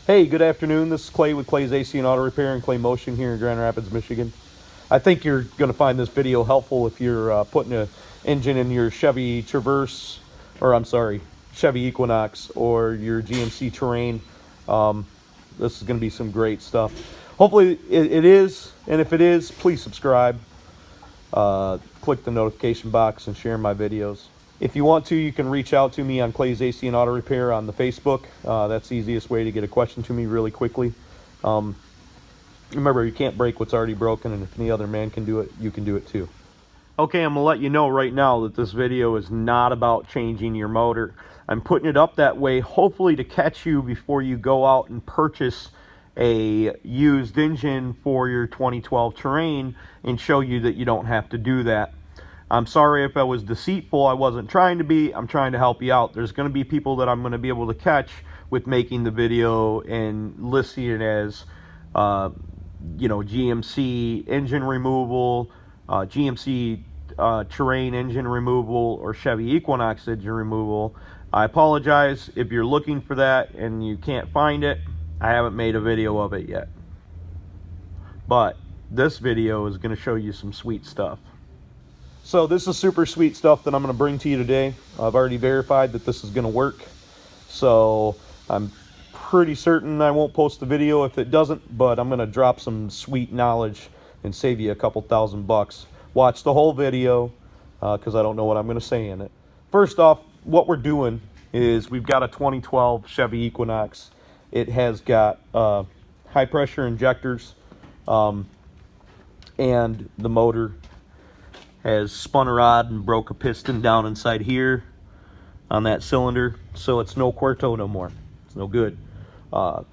Hey, good afternoon. This is Clay with Clay's AC and Auto Repair and Clay Motion here in Grand Rapids, Michigan. I think you're going to find this video helpful if you're putting an engine in your Chevy Traverse, or I'm sorry, Chevy Equinox or your GMC Terrain. This is going to be some great stuff. Hopefully it is, and if it is, please subscribe. Click the notification box and share my videos. If you want to, you can reach out to me on Clay's AC and Auto Repair on the Facebook. That's the easiest way to get a question to me really quickly. Remember, you can't break what's already broken, and if any other man can do it, you can do it too. Okay, I'm going to let you know right now that this video is not about changing your motor. I'm putting it up that way hopefully to catch you before you go out and purchase a used engine for your 2012 Terrain and show you that you don't have to do that. I'm sorry if I was deceitful. I wasn't trying to be. I'm trying to help you out. There's going to be people that I'm going to be able to catch with making the video and listing it as GMC engine removal, GMC Terrain engine removal, or Chevy Equinox engine removal. I apologize if you're looking for that and you can't find it. I haven't made a video of it yet. But this video is going to show you some sweet stuff. So this is super sweet stuff that I'm going to bring to you today. I've already verified that this is going to work. So I'm pretty certain I won't post the video if it doesn't, but I'm going to drop some sweet knowledge and save you a couple $1,000. Watch the whole video because I don't know what I'm going to say in it. First off, what we're doing is we've got a 2012 Chevy Equinox. It has got high pressure injectors and the motor has spun a rod and broke a piston down inside here on that cylinder, so it's no Quarto no more. It's no good. The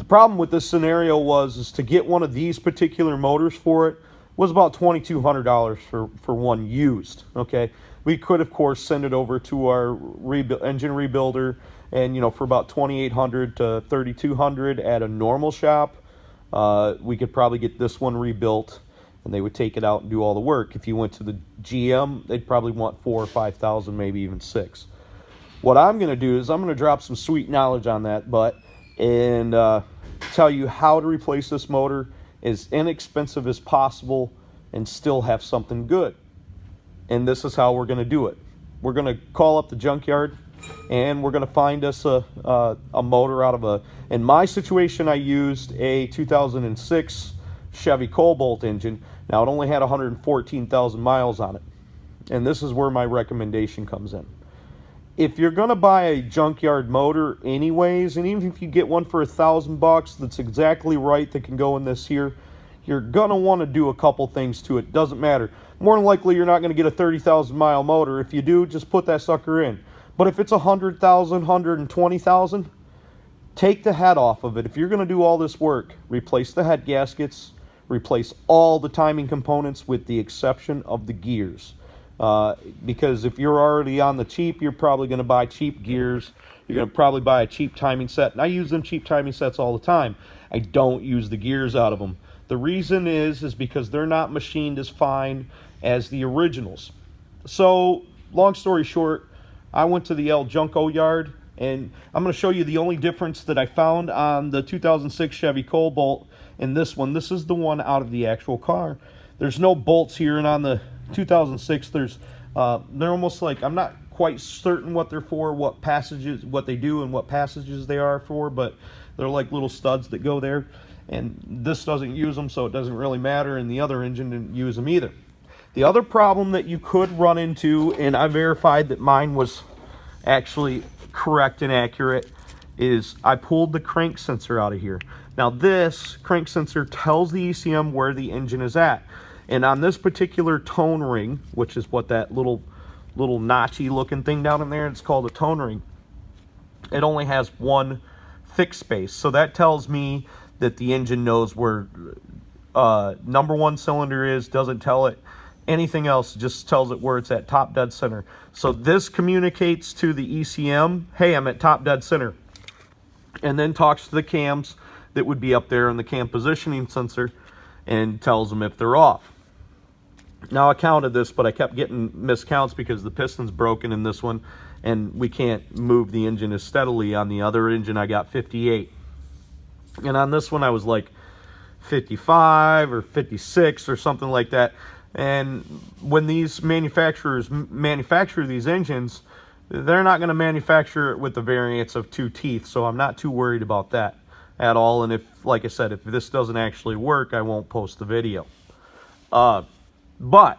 problem with this scenario is to get one of these particular motors for it was about $2,200 for one used. Okay, we could of course send it over to our engine rebuilder, and for about $2,800 to $3,200 at a normal shop, we could probably get this one rebuilt. And they would take it out and do all the work. If you went to the GM, they'd probably want $4,000 or $5,000, maybe even $6,000. What I'm going to do is I'm going to drop some sweet knowledge on that and tell you how to replace this motor as inexpensive as possible and still have something good. And this is how we're going to do it. We're going to call up the junkyard and we're going to find us a motor out of in my situation, I used a 2006 Chevy Cobalt engine. Now it only had 114,000 miles on it, and this is where my recommendation comes in. If you're going to buy a junkyard motor anyways, and even if you get one for $1,000 that's exactly right that can go in this here, you're going to want to do a couple things to it. Doesn't matter. More than likely you're not going to get a 30,000 mile motor. If you do, just put that sucker in. But if it's 100,000, 120,000, take the head off of it. If you're going to do all this work, replace the head gaskets, replace all the timing components with the exception of the gears. Because if you're already on the cheap, you're probably going to buy cheap gears. You're going to probably buy a cheap timing set. And I use them cheap timing sets all the time. I don't use the gears out of them. The reason is because they're not machined as fine as the originals. So, long story short, I went to the El Junco yard, and I'm going to show you the only difference that I found on the 2006 Chevy Cobalt and this one. This is the one out of the actual car. There's no bolts here, and on the 2006 they're almost like, I'm not quite certain what they're for, what they do and what passages they are for, but they're like little studs that go there, and this doesn't use them, so it doesn't really matter, and the other engine didn't use them either. The other problem that you could run into, and I verified that mine was actually correct and accurate, is I pulled the crank sensor out of here. Now this crank sensor tells the ECM where the engine is at. And on this particular tone ring, which is what that little notchy looking thing down in there, it's called a tone ring, it only has one fixed space. So that tells me that the engine knows where number one cylinder is, doesn't tell it anything else, just tells it where it's at, top dead center. So this communicates to the ECM, hey, I'm at top dead center. And then talks to the cams that would be up there in the cam positioning sensor and tells them if they're off. Now I counted this, but I kept getting miscounts because the piston's broken in this one and we can't move the engine as steadily. On the other engine I got 58. And on this one, I was like 55 or 56 or something like that. And when these manufacturers manufacture these engines, they're not going to manufacture it with the variance of 2 teeth, so I'm not too worried about that at all. And if, like I said, if this doesn't actually work, I won't post the video. But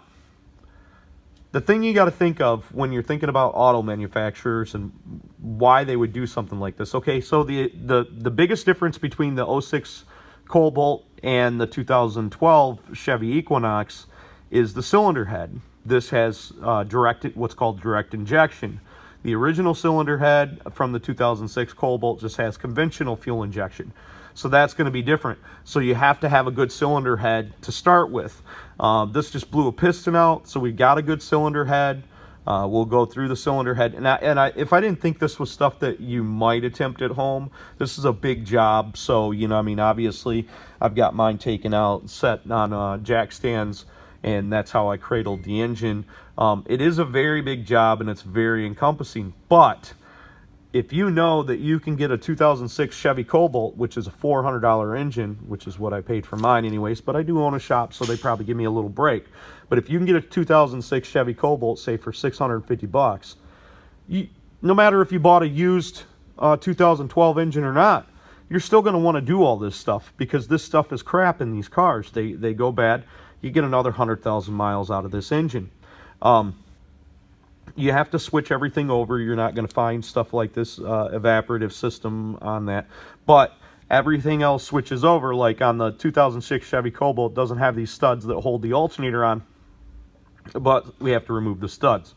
the thing you got to think of when you're thinking about auto manufacturers and why they would do something like this. Okay, so the biggest difference between the 06 Cobalt and the 2012 Chevy Equinox is the cylinder head. This has what's called direct injection. The original cylinder head from the 2006 Cobalt just has conventional fuel injection. So that's going to be different. So you have to have a good cylinder head to start with. This just blew a piston out, so we got a good cylinder head. We'll go through the cylinder head. And if I didn't think this was stuff that you might attempt at home, this is a big job. So, you know, I mean, obviously, I've got mine taken out, set on jack stands, and that's how I cradled the engine. It is a very big job, and it's very encompassing. But if you know that you can get a 2006 Chevy Cobalt, which is a $400 engine, which is what I paid for mine anyways, but I do own a shop, so they probably give me a little break. But if you can get a 2006 Chevy Cobalt, say for $650, no matter if you bought a used 2012 engine or not, you're still going to want to do all this stuff, because this stuff is crap in these cars. They go bad. You get another 100,000 miles out of this engine. You have to switch everything over. You're not going to find stuff like this evaporative system on that. But everything else switches over. Like on the 2006 Chevy Cobalt, doesn't have these studs that hold the alternator on. But we have to remove the studs.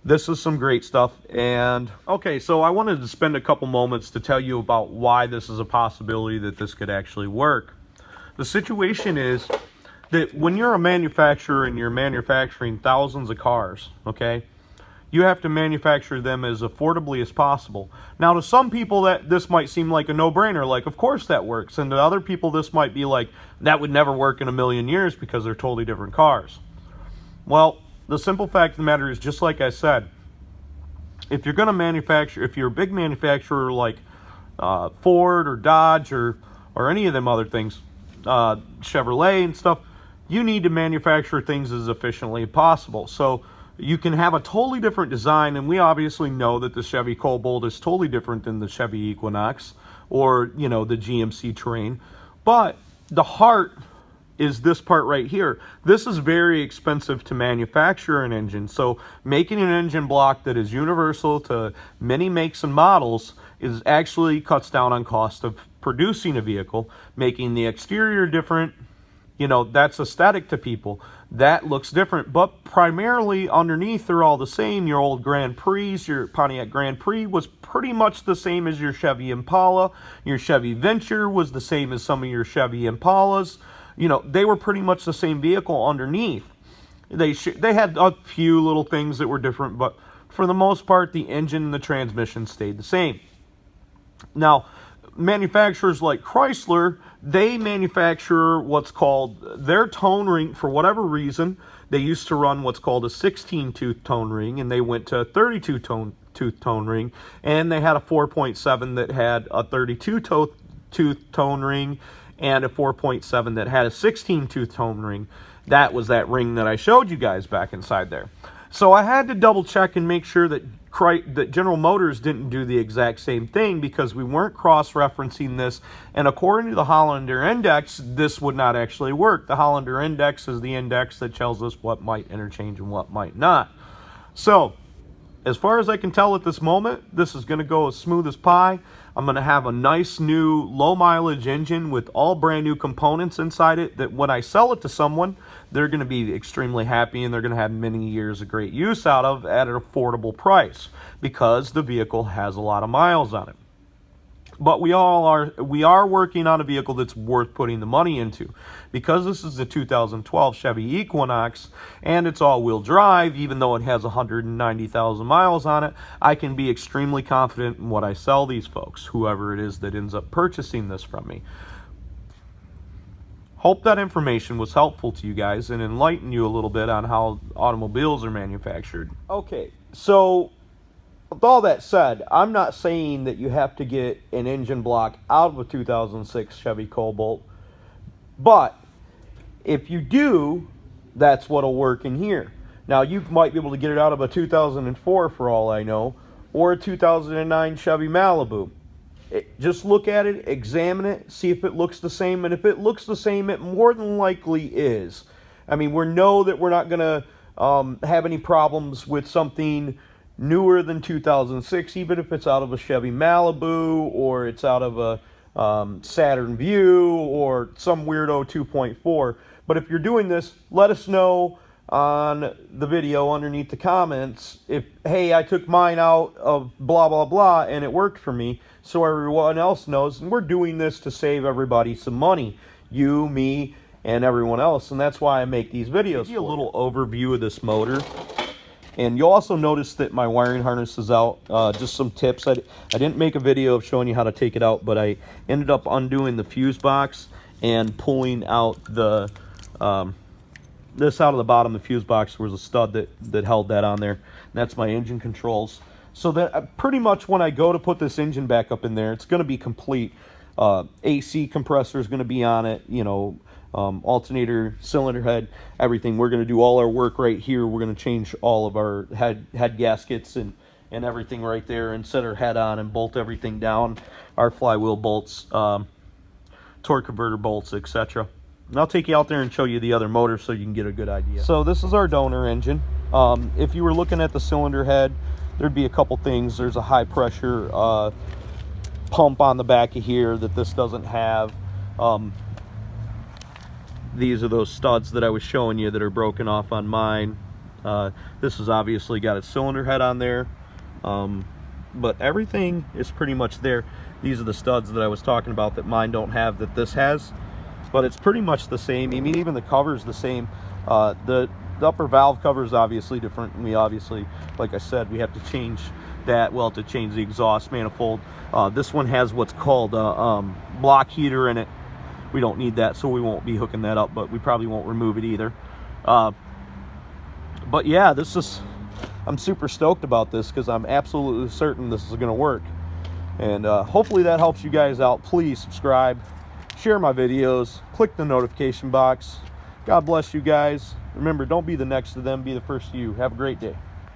This is some great stuff. And okay, so I wanted to spend a couple moments to tell you about why this is a possibility that this could actually work. The situation is that when you're a manufacturer and you're manufacturing thousands of cars, okay, you have to manufacture them as affordably as possible. Now, to some people, that this might seem like a no-brainer, like, of course that works. And to other people, this might be like, that would never work in a million years because they're totally different cars. Well, the simple fact of the matter is, just like I said, if you're going to manufacture, if you're a big manufacturer like Ford or Dodge or any of them other things, Chevrolet and stuff, you need to manufacture things as efficiently as possible. So you can have a totally different design, and we obviously know that the Chevy Cobalt is totally different than the Chevy Equinox or, you know, the GMC Terrain. But the heart is this part right here. This is very expensive to manufacture an engine. So making an engine block that is universal to many makes and models is actually cuts down on cost of producing a vehicle, making the exterior different. You know, that's aesthetic to people. That looks different, but primarily underneath they're all the same. Your old Grand Prix, your Pontiac Grand Prix was pretty much the same as your Chevy Impala. Your Chevy Venture was the same as some of your Chevy Impalas. You know, they were pretty much the same vehicle underneath. They had a few little things that were different, but for the most part, the engine and the transmission stayed the same. Now, manufacturers like Chrysler, they manufacture what's called their tone ring. For whatever reason, they used to run what's called a 16-tooth tone ring, and they went to a 32-tooth tone ring, and they had a 4.7 that had a 32-tooth tone ring, and a 4.7 that had a 16-tooth tone ring. That was that ring that I showed you guys back inside there. So I had to double check and make sure that General Motors didn't do the exact same thing, because we weren't cross-referencing this, and according to the Hollander Index, this would not actually work. The Hollander Index is the index that tells us what might interchange and what might not. So, as far as I can tell at this moment, this is going to go as smooth as pie. I'm going to have a nice new low-mileage engine with all brand new components inside it that when I sell it to someone, they're going to be extremely happy, and they're going to have many years of great use out of at an affordable price, because the vehicle has a lot of miles on it. But we are working on a vehicle that's worth putting the money into, because this is the 2012 Chevy Equinox and it's all-wheel drive. Even though it has 190,000 miles on it, I can be extremely confident in what I sell these folks, whoever it is that ends up purchasing this from me. Hope that information was helpful to you guys and enlighten you a little bit on how automobiles are manufactured. Okay, so with all that said, I'm not saying that you have to get an engine block out of a 2006 Chevy Cobalt, but if you do, that's what'll work in here. Now, you might be able to get it out of a 2004 for all I know, or a 2009 Chevy Malibu. Just look at it, examine it, see if it looks the same, and if it looks the same, it more than likely is. I mean, we know that we're not going to have any problems with something newer than 2006, even if it's out of a Chevy Malibu, or it's out of a Saturn Vue, or some weirdo 2.4. But if you're doing this, let us know on the video underneath the comments if, hey, I took mine out of blah blah blah and it worked for me, so everyone else knows. And we're doing this to save everybody some money, you, me, and everyone else, and that's why I make these videos. Give you a little overview of this motor, and you'll also notice that my wiring harness is out. Just some tips. I didn't make a video of showing you how to take it out, but I ended up undoing the fuse box and pulling out the this out of the bottom. The fuse box was a stud that held that on there, and that's my engine controls. So that pretty much when I go to put this engine back up in there, it's going to be complete. AC compressor is going to be on it, you know, alternator, cylinder head, everything. We're going to do all our work right here. We're going to change all of our head gaskets and everything right there, and set our head on and bolt everything down, our flywheel bolts, torque converter bolts, etc. And I'll take you out there and show you the other motor so you can get a good idea. So this is our donor engine. If you were looking at the cylinder head, there'd be a couple things. There's a high pressure pump on the back of here that this doesn't have. These are those studs that I was showing you that are broken off on mine. This has obviously got a cylinder head on there, but everything is pretty much there. These are the studs that I was talking about that mine don't have that this has, but it's pretty much the same. I mean, even the cover's the same. The upper valve cover is obviously different, and we obviously, like I said, we have to change that. We'll have to change the exhaust manifold. This one has what's called a block heater in it. We don't need that, so we won't be hooking that up, but we probably won't remove it either. But yeah, I'm super stoked about this because I'm absolutely certain this is going to work. And hopefully that helps you guys out. Please subscribe, share my videos, click the notification box. God bless you guys. Remember, don't be the next to them, be the first to you. Have a great day.